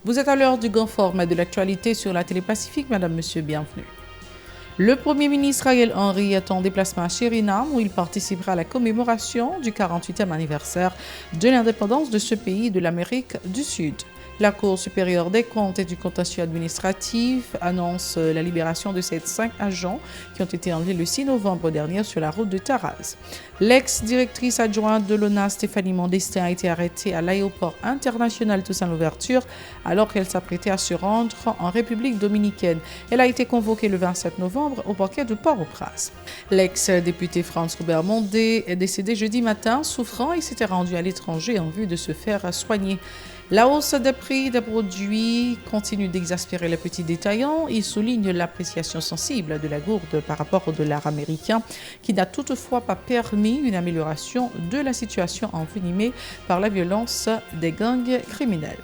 Vous êtes à l'heure du grand format de l'actualité sur la télé Pacifique. Madame, Monsieur, bienvenue. Le Premier ministre Ariel Henry est en déplacement à Suriname où il participera à la commémoration du 48e anniversaire de l'indépendance de ce pays de l'Amérique du Sud. La Cour supérieure des comptes et du contentieux administratif annonce la libération de ces 5 agents qui ont été enlevés le 6 novembre dernier sur la route de Taraz. L'ex-directrice adjointe de l'ONAS, Stéphanie Mondestin, a été arrêtée à l'aéroport international Toussaint Louverture alors qu'elle s'apprêtait à se rendre en République dominicaine. Elle a été convoquée le 27 novembre au parquet de Port-au-Prince. L'ex-député Franz-Robert Mondé est décédé jeudi matin, souffrant et s'était rendu à l'étranger en vue de se faire soigner. La hausse des prix des produits continue d'exaspérer les petits détaillants. Il souligne l'appréciation sensible de la gourde par rapport au dollar américain qui n'a toutefois pas permis une amélioration de la situation envenimée par la violence des gangs criminels.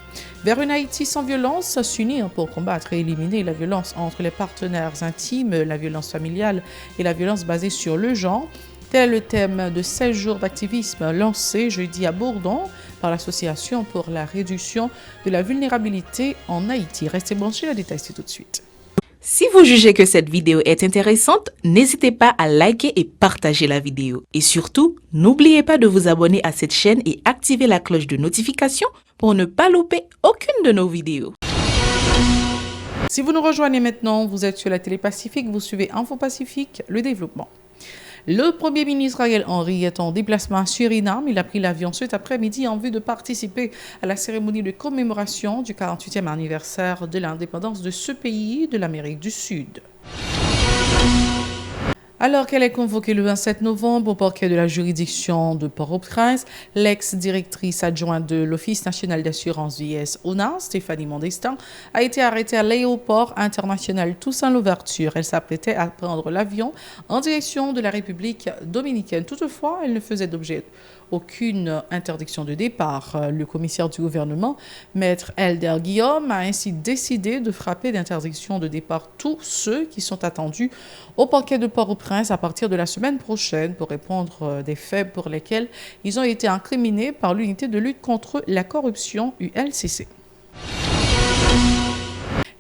Vers une Haïti sans violence, s'unir pour combattre et éliminer la violence entre les partenaires intimes, la violence familiale et la violence basée sur le genre. Tel est le thème de 16 jours d'activisme lancé jeudi à Bourdon par l'Association pour la réduction de la vulnérabilité en Haïti. Restez branchés, le détail c'est tout de suite. Si vous jugez que cette vidéo est intéressante, n'hésitez pas à liker et partager la vidéo. Et surtout, n'oubliez pas de vous abonner à cette chaîne et activer la cloche de notification pour ne pas louper aucune de nos vidéos. Si vous nous rejoignez maintenant, vous êtes sur la télé Pacifique, vous suivez Info Pacifique, le développement. Le Premier ministre Ariel Henry est en déplacement à Suriname. Il a pris l'avion cet après-midi en vue de participer à la cérémonie de commémoration du 48e anniversaire de l'indépendance de ce pays de l'Amérique du Sud. Alors qu'elle est convoquée le 27 novembre au parquet de la juridiction de Port-au-Prince, l'ex-directrice adjointe de l'Office national d'assurance vieillesse ONAS, Stéphanie Mondestin, a été arrêtée à l'aéroport international Toussaint Louverture. Elle s'apprêtait à prendre l'avion en direction de la République dominicaine. Toutefois, elle ne faisait d'objet aucune interdiction de départ. Le commissaire du gouvernement, Maître Elder Guillaume, a ainsi décidé de frapper d'interdiction de départ tous ceux qui sont attendus au parquet de Port-au-Prince à partir de la semaine prochaine pour répondre des faits pour lesquels ils ont été incriminés par l'unité de lutte contre la corruption ULCC.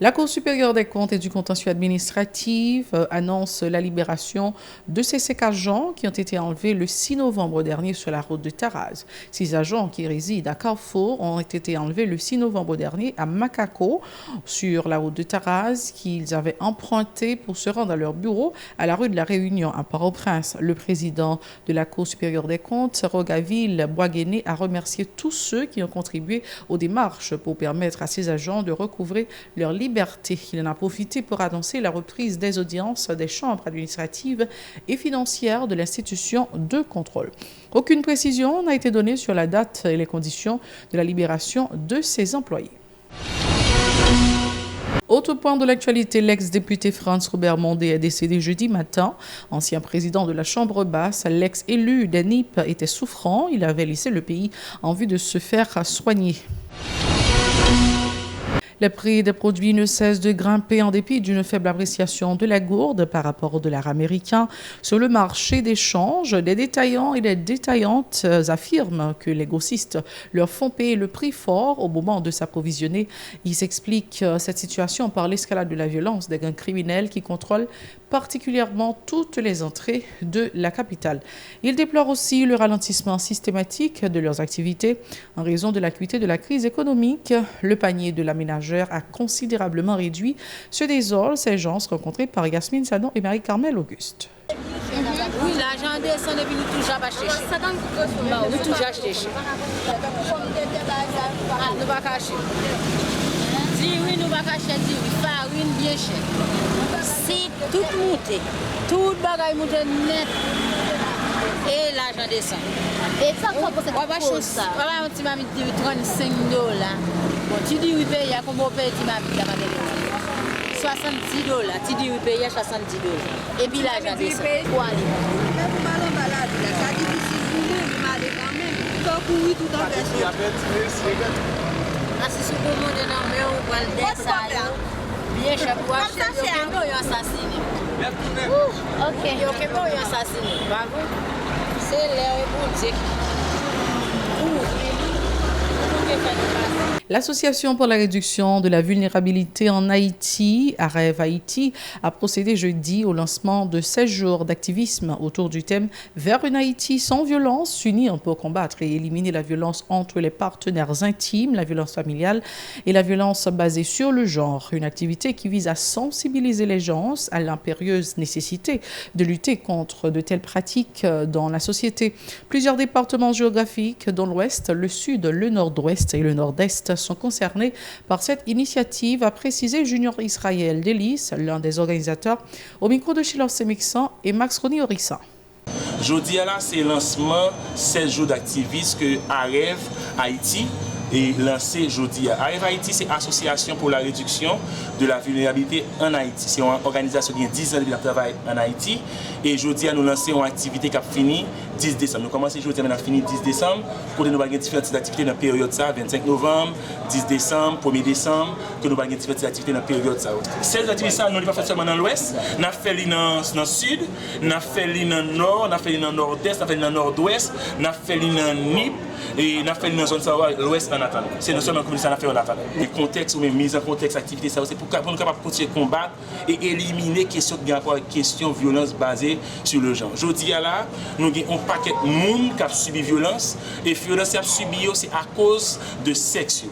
La Cour supérieure des comptes et du contentieux administratif annonce la libération de ces 5 agents qui ont été enlevés le 6 novembre dernier sur la route de Taraz. 6 agents qui résident à Carrefour ont été enlevés le 6 novembre dernier à Macaco sur la route de Taraz qu'ils avaient emprunté pour se rendre à leur bureau à la rue de la Réunion à Port-au-Prince. Le président de la Cour supérieure des comptes, Rogaville Boisguené, a remercié tous ceux qui ont contribué aux démarches pour permettre à ces agents de recouvrer leur liberté. Il en a profité pour annoncer la reprise des audiences des chambres administratives et financières de l'institution de contrôle. Aucune précision n'a été donnée sur la date et les conditions de la libération de ces employés. Autre point de l'actualité, l'ex-député Franz-Robert Mondé est décédé jeudi matin. Ancien président de la Chambre basse, l'ex-élu des NIP était souffrant. Il avait laissé le pays en vue de se faire soigner. Les prix des produits ne cessent de grimper en dépit d'une faible appréciation de la gourde par rapport au dollar américain. Sur le marché d'échange, des détaillants et des détaillantes affirment que les grossistes leur font payer le prix fort au moment de s'approvisionner. Ils expliquent cette situation par l'escalade de la violence des gangs criminels qui contrôlent particulièrement toutes les entrées de la capitale. Ils déplorent aussi le ralentissement systématique de leurs activités en raison de l'acuité de la crise économique. Le panier de la ménagère a considérablement réduit. Se désolent ces gens rencontrés par Yasmine Sadon et Marie-Carmel Auguste. Oui, l'argent descend depuis nous toujours pas chercher. Nous toujours acheter. Nous pas cacher. Dis oui, nous pas cacher, dis oui, farine bien cher. Si tout monte, tout bagaille monte net et l'argent descend. Et ça, comment c'est pour ça? On petit m'a mis $35. Bon, tu dis oui, paye, comment on paye, tu m'as mis $70. Tu dis oui, paye $70. Et puis l'argent descend. Quoi aller? Si vous commandez dans le on va le descendre. Bien cher pour acheter, il y a un assassiné. Ok. Il y a un assassiné. C'est l'air boutique. L'Association pour la réduction de la vulnérabilité en Haïti, AREV Haïti, a procédé jeudi au lancement de 16 jours d'activisme autour du thème « Vers une Haïti sans violence, unie pour combattre et éliminer la violence entre les partenaires intimes, la violence familiale et la violence basée sur le genre ». Une activité qui vise à sensibiliser les gens à l'impérieuse nécessité de lutter contre de telles pratiques dans la société. Plusieurs départements géographiques, dont l'Ouest, le Sud, le Nord-Ouest et le Nord-Est, sont concernés par cette initiative, a précisé Junior Israël Delis, l'un des organisateurs, au micro de Chilor Semixan et Max Roni Orissa. Jeudi, c'est le lancement 16 jours d'activisme que AREV Haïti est lancé jeudi. AREV Haïti, c'est l'Association pour la réduction de la vulnérabilité en Haïti. C'est une organisation qui a 10 ans de travail en Haïti. Et jeudi, nous lançons une activité qui a fini 10 décembre. Nous commençons jeudi, nous avons fini 10 décembre. Pour nous avons différentes activités dans la période, 25 novembre, 10 décembre, 1er décembre, que nous avons différentes activités dans la période. Ces activités, nous ne les pas fait seulement dans l'Ouest, nous avons fait dans le Sud, nous avons fait dans le Nord, nous avons fait dans le Nord-Est, nous avons fait dans le Nord-Ouest, nous avons fait dans NIP et nous avons fait dans la zone de l'Ouest en attendant. C'est non seulement comme ça nous avons fait en attendant. Les contextes ou même mise en contexte activité, c'est pour nous capables de continuer à combattre et éliminer question de question violence basée sur le genre. Aujourd'hui, là, nous avons un paquet de monde qui a subi violence et violence qui a subi aussi à cause de sexe.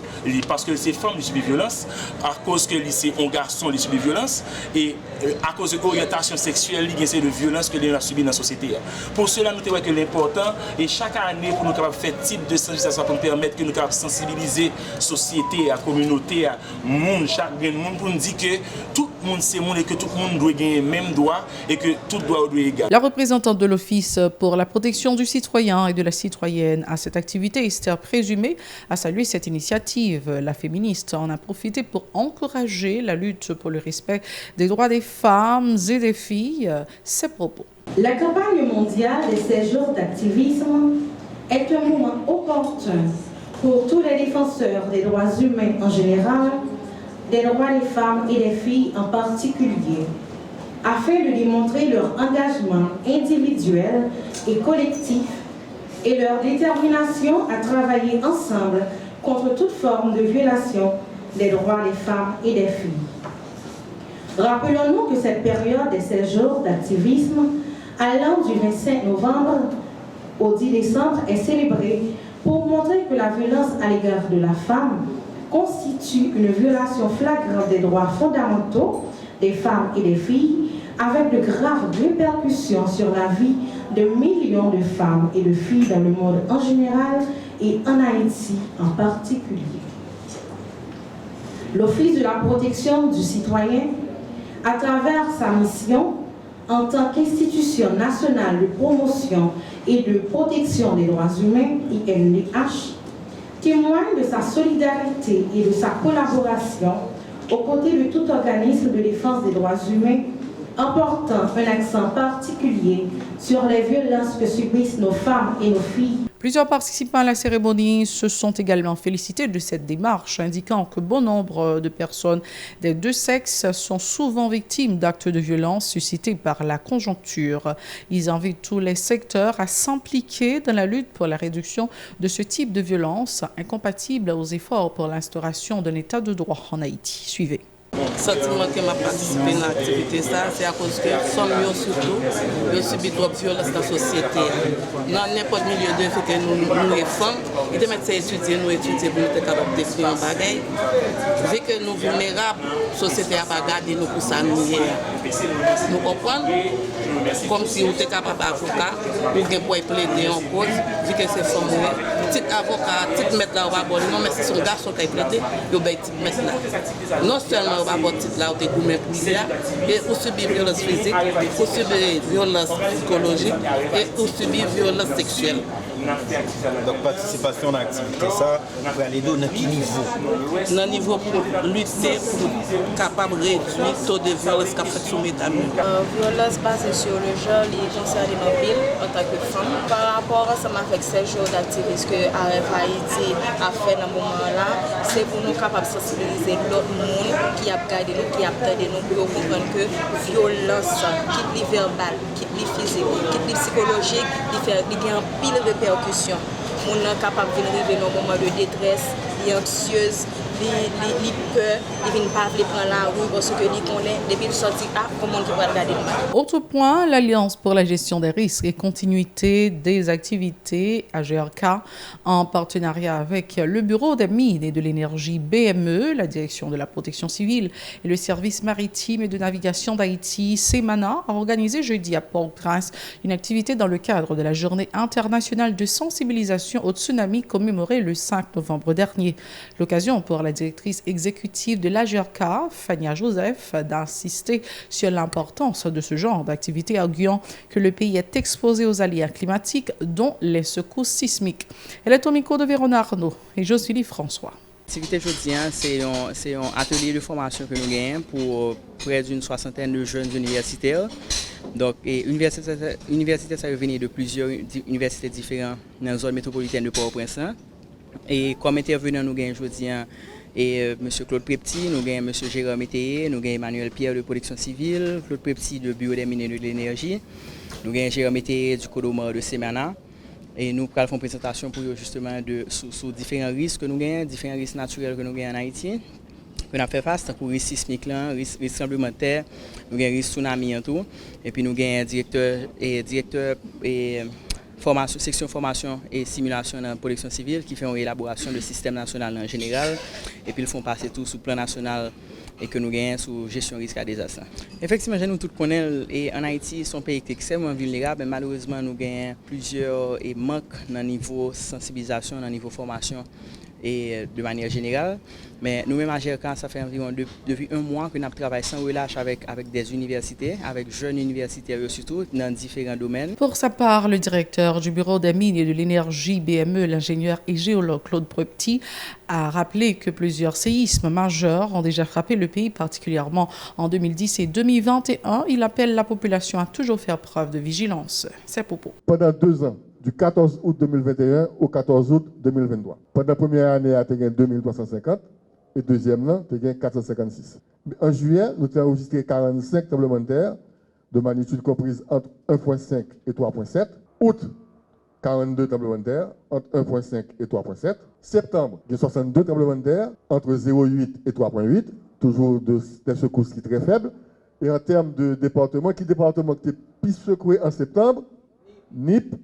Parce que ces femmes qui subissent violence, à cause que c'est un garçon qui subit violence et à cause de l'orientation sexuelle, il y a de violence que les a subi dans la société. Pour cela, nous trouvons que l'important est chaque année pour nous capables faire type de sensibilisation pour nous permettre que nous capables sensibiliser la société, la communauté, le monde, chaque monde pour nous dire que tout le monde c'est monde et que tout le monde doit gagner le même droit et que tout doit être égal. La représentante de l'Office pour la protection du citoyen et de la citoyenne à cette activité, Esther Présumé, a salué cette initiative. La féministe en a profité pour encourager la lutte pour le respect des droits des femmes et des filles. Ses propos. La campagne mondiale des 16 jours d'activisme est un moment opportun pour tous les défenseurs des droits humains en général, des droits des femmes et des filles en particulier, afin de démontrer leur engagement individuel et collectif et leur détermination à travailler ensemble contre toute forme de violation des droits des femmes et des filles. Rappelons-nous que cette période des 16 jours d'activisme allant du 25 novembre au 10 décembre est célébrée pour montrer que la violence à l'égard de la femme constitue une violation flagrante des droits fondamentaux des femmes et des filles, avec de graves répercussions sur la vie de millions de femmes et de filles dans le monde en général et en Haïti en particulier. L'Office de la protection du citoyen, à travers sa mission en tant qu'institution nationale de promotion et de protection des droits humains, INDH, témoigne de sa solidarité et de sa collaboration aux côtés de tout organisme de défense des droits humains, en portant un accent particulier sur les violences que subissent nos femmes et nos filles. Plusieurs participants à la cérémonie se sont également félicités de cette démarche, indiquant que bon nombre de personnes des deux sexes sont souvent victimes d'actes de violence suscités par la conjoncture. Ils invitent tous les secteurs à s'impliquer dans la lutte pour la réduction de ce type de violence, incompatible aux efforts pour l'instauration d'un état de droit en Haïti. Suivez. Le sentiment que m'a participé dans l'activité, c'est à cause que nous surtout, nous subissons trop de violence dans la société. Dans n'importe milieu de vie que nous sommes femmes, et de mettre étudier pour nous être capables de faire un bagage. Vu que nous sommes vulnérables, la société n'a pas gardé nous pour ça. Nous comprenons, comme si nous étions capables d'avocat, nous pouvons plaider en cause, vu que c'est femme. Petit avocat, petit maître là, on va non, mais c'est son garçon qui a plaidé, il va petit maître là. Non seulement on va avoir titre là, on est gourmet pour et on subit violence physique, on subit violence psychologique et on subit violence sexuelle. Donc participation à l'activité, ça, pour aller dans quel niveau? Dans le niveau pour lutter, pour capable de réduire le taux de violence qu'a fait soumettre à nous. Violence basée sur le genre, les concerne nos villes en tant que femme. Par rapport à ça, avec ces jours d'activisme que AREV Haïti a fait dans ce moment-là, c'est pour nous capables de sensibiliser l'autre monde qui a gardé nous, qui a aidé nous pour comprendre que violence, quitte les verbales, quitte les physiques, quitte les psychologiques, il y a un pile de répercussions on est capable de venir dans un moment de détresse, il est anxieuse, il peur, il ne pas prendre la rue parce que il connaît depuis le sorti comment on va regarder le mal. Autre point, l'Alliance pour la gestion des risques et continuité des activités AGRK en partenariat avec le Bureau des mines et de l'énergie BME, la Direction de la protection civile et le service maritime et de navigation d'Haïti, CEMANA, a organisé jeudi à Port-au-Prince une activité dans le cadre de la journée internationale de sensibilisation au tsunami commémorée le 5 novembre dernier. L'occasion pour la directrice exécutive de l'AGRK, Fania Joseph, d'insister sur l'importance de ce genre d'activité, arguant que le pays est exposé aux aléas climatiques, dont les secousses sismiques. Elle est au micro de Vérona Arnaud et Josélie François. L'activité aujourd'hui, c'est un atelier de formation que nous gagnons pour près d'une soixantaine de jeunes universitaires. Donc, l'université, ça vient de plusieurs universités différentes dans la zone métropolitaine de Port-au-Prince. Et comme intervenant, nous gagnons aujourd'hui M. Claude Prepti, nous gagnons M. Jérôme Étayé, nous gagnons Emmanuel Pierre de Protection Civile, Claude Prepti de Bureau des mines et de l'énergie, nous gagnons Jérôme Étayé du Codomar de CEMANA. Et nous allons faire une présentation pour justement sur différents risques que nous gagnons, différents risques naturels que nous gagnons en Haïti. Nous avons fait face aux risques sismiques, risques tremblements de terre, nous avons risques tsunami en tout. Et puis nous avons directeur et formation, section formation et simulation dans la protection civile qui fait une élaboration du système national en général. Et puis ils font passer tout sous le plan national et que nous gagnons sous gestion risque à désastre. Effectivement, nous tous connaissons et en Haïti, son pays est extrêmement vulnérable, mais malheureusement nous gagnons plusieurs manques dans le niveau sensibilisation, dans le niveau formation et de manière générale. Mais nous-mêmes à GRK, ça fait environ depuis un mois que nous travaillons sans relâche avec des universités, avec jeunes universitaires surtout, dans différents domaines. Pour sa part, le directeur du Bureau des mines et de l'énergie BME, l'ingénieur et géologue Claude Prepti, a rappelé que plusieurs séismes majeurs ont déjà frappé le pays, particulièrement en 2010 et 2021. Il appelle la population à toujours faire preuve de vigilance. Ses propos. Pendant 2 ans, du 14 août 2021 au 14 août 2023. Pendant la première année, tu as gagné 2350 et deuxième an, tu as gagné 456. En juillet, nous avons enregistré 45 tremblements de terre de magnitude comprise entre 1,5 et 3,7. Août, 42 tremblements de terre entre 1,5 et 3,7. Septembre, il y a 62 tremblements de terre entre 0,8 et 3,8. Toujours des secousses qui sont très faibles. Et en termes de département, qui département qui est plus secoué en septembre? NIP,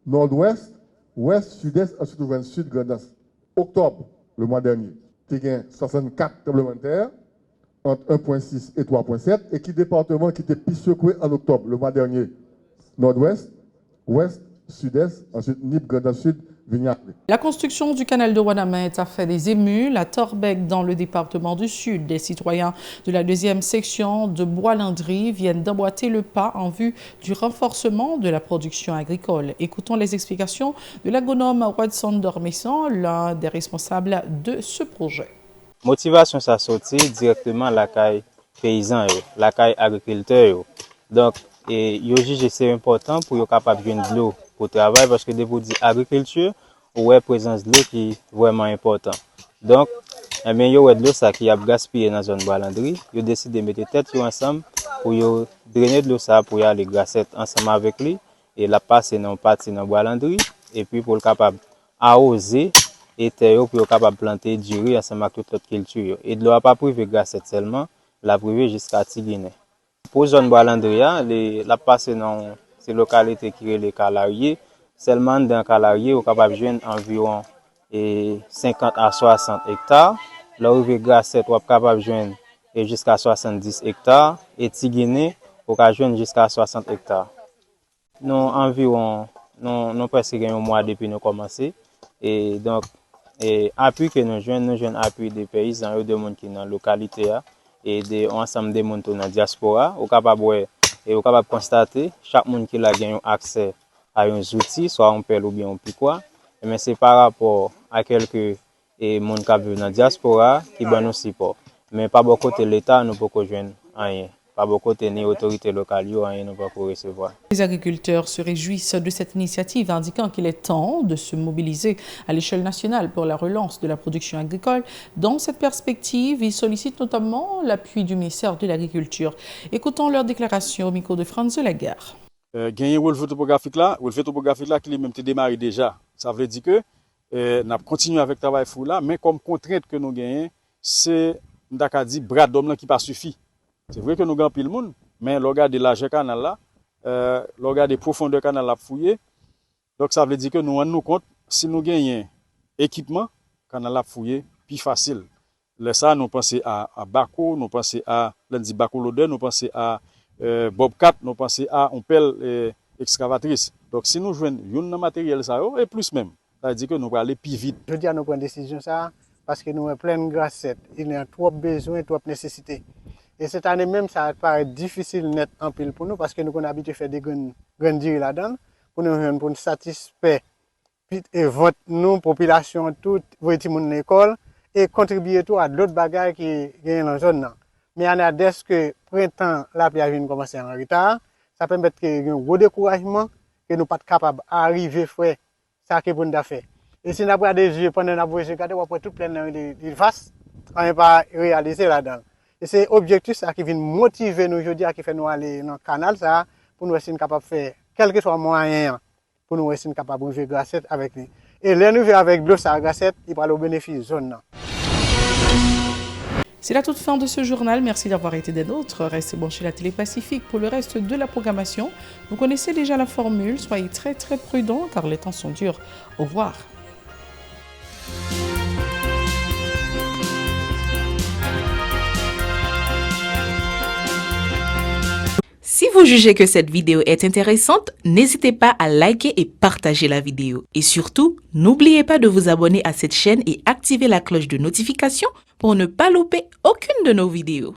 Nord-Ouest, Ouest, Sud-Est, ensuite ouvert Sud, Grand Est. Octobre, le mois dernier, tu as 64 tremblements de terre entre 1,6 et 3,7. Et qui département qui était plus secoué en octobre, le mois dernier? Nord-Ouest, Ouest, Sud-Est, ensuite NIP, Grand Est, Sud, Vignac. La construction du canal de Ouanamet a fait des émus. La Torbec, dans le département du Sud, des citoyens de la 2e section de Bois-Landry viennent d'emboîter le pas en vue du renforcement de la production agricole. Écoutons les explications de l'agronome Watson Dormesson, l'un des responsables de ce projet. Motivation, ça sortit directement la caille paysan, la caille agriculteur. Donc, ils jugent que c'est important pour être capable de joindre de l'eau pour travailler parce que depuis l'agriculture, on a présence de l'eau qui est vraiment important. Donc, il y a de l'eau qui a gaspillé dans la zone Bois-Landry. Ils ont décidé de mettre tête ensemble pour drainer de l'eau pour y aller grasser ensemble avec lui et la passer dans partie dans Bois-Landry et puis pour être capable d'arroser et pour être capable de planter du riz ensemble avec toute l'autre culture. Et de l'eau n'a pas privé grasser seulement, la privé jusqu'à Tiguiné. Pour la zone Bois-Landry, la passe dans ces localités qui sont les calariés. Seulement dans les calariés, on est capable de joindre environ 50 à 60 hectares. Là où il Grasset, on est capable de joindre jusqu'à 70 hectares. Et Tiguiné, on est joindre jusqu'à 60 hectares. Nous environ, nous presque un mois depuis nous commencer. Et donc, appui que nous joignons appui des paysans et des gens qui sont dans la localité. Et ensemble des gens dans la diaspora, on est capable de constater chaque monde qui a gagné accès à un outil, soit un pelle ou bien un piquois. Mais c'est par rapport à quelques gens qui vivent dans la diaspora qui ont nous support. Mais pas beaucoup de l'État, nous ne pouvons pas joindre rien. Pas beaucoup de autorités locales, rien ne peut recevoir. Les agriculteurs se réjouissent de cette initiative, indiquant qu'il est temps de se mobiliser à l'échelle nationale pour la relance de la production agricole. Dans cette perspective, ils sollicitent notamment l'appui du ministère de l'Agriculture. Écoutons leur déclaration au micro de Franz Lagarde. gagner relevé topographique là qui lui-même te démarré déjà. Ça veut dire que n'a continué avec travail fou là, mais comme contrainte que nous gagnons, c'est m'daka dit bras d'homme là qui pas suffit. C'est vrai que nous gagnons pile monde, mais regardez largeur canal là, regardez profondeur canal là fouiller. Donc ça veut dire que nous rendons compte si nous gagnons équipement canal là fouiller plus facile. Là ça nous penser à Bako, nous penser à lundi Bako loader, nous penser à Bobcat, nous penser à on pelle excavatrice. Donc si nous jouons un matériel ça et plus même, ça veut dire que nous allons aller plus vite. Je dis à nous prendre décision ça parce que nous avons plein de grassettes, il y a trop besoin, trop nécessité. Et cette année même ça paraît difficile net en pile pour nous parce que nous avons habitué à faire des grandes durées là-dedans pour nous satisfaire et vote nous population toute voter mon école et contribuer tout à d'autres bagages qui gagnent dans la zone là. Mais en a dès que printemps la pluie vient commencer en retard, ça permet que un gros découragement que nous pas capable arriver frère ça que pour nous faire. Et si nous avons des yeux pendant nous regarder on peut tout plein de face on pas réaliser là-dedans. Et c'est objectif ça qui vient motiver nous aujourd'hui qui fait nous aller dans le canal ça pour nous être capable faire quel que soit moyen pour nous être capable de jouer grassette avec lui. Et là nous avec l'eau ça grassette, il va au bénéfice zone là. C'est la toute fin de ce journal. Merci d'avoir été des nôtres. Restez branchés la Télé Pacifique pour le reste de la programmation. Vous connaissez déjà la formule. Soyez très très prudents car les temps sont durs. Au revoir. Si vous jugez que cette vidéo est intéressante, n'hésitez pas à liker et partager la vidéo. Et surtout, n'oubliez pas de vous abonner à cette chaîne et activer la cloche de notification pour ne pas louper aucune de nos vidéos.